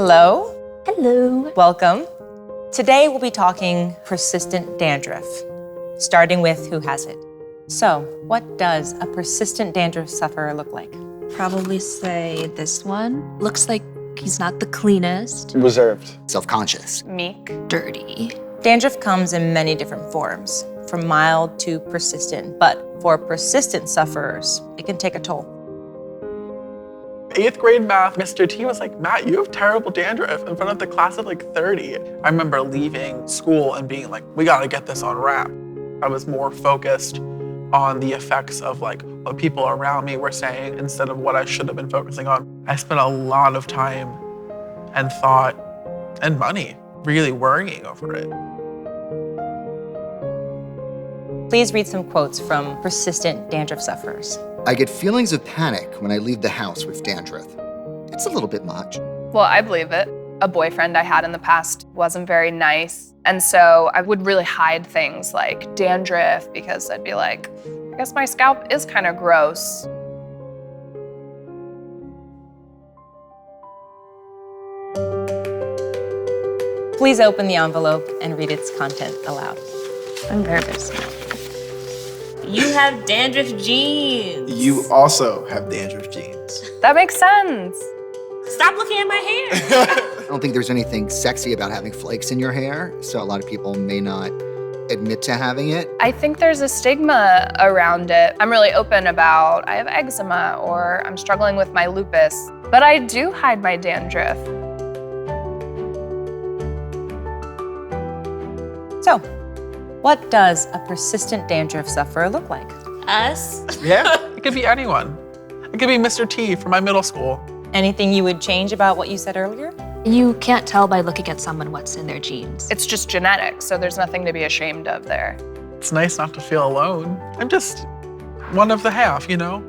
Hello. Hello. Welcome. Today we'll be talking persistent dandruff, starting with who has it. So, what does a persistent dandruff sufferer look like? Probably say this one. Looks like he's not the cleanest. Reserved. Self-conscious. Meek. Dirty. Dandruff comes in many different forms, from mild to persistent, but for persistent sufferers, it can take a toll. 8th grade math, Mr. T was like, Matt, you have terrible dandruff in front of the class of like 30. I remember leaving school and being like, we gotta get this on wrap. I was more focused on the effects of like what people around me were saying instead of what I should have been focusing on. I spent a lot of time and thought and money really worrying over it. Please read some quotes from persistent dandruff sufferers. I get feelings of panic when I leave the house with dandruff. It's a little bit much. Well, I believe it. A boyfriend I had in the past wasn't very nice. And so I would really hide things like dandruff because I'd be like, I guess my scalp is kind of gross. Please open the envelope and read its content aloud. I'm nervous. You have dandruff genes. You also have dandruff genes. That makes sense. Stop looking at my hair. I don't think there's anything sexy about having flakes in your hair, so a lot of people may not admit to having it. I think there's a stigma around it. I'm really open about I have eczema or I'm struggling with my lupus, but I do hide my dandruff. So, what does a persistent dandruff sufferer look like? Us? Yeah, it could be anyone. It could be Mr. T from my middle school. Anything you would change about what you said earlier? You can't tell by looking at someone what's in their genes. It's just genetic, so there's nothing to be ashamed of there. It's nice not to feel alone. I'm just one of the half, you know?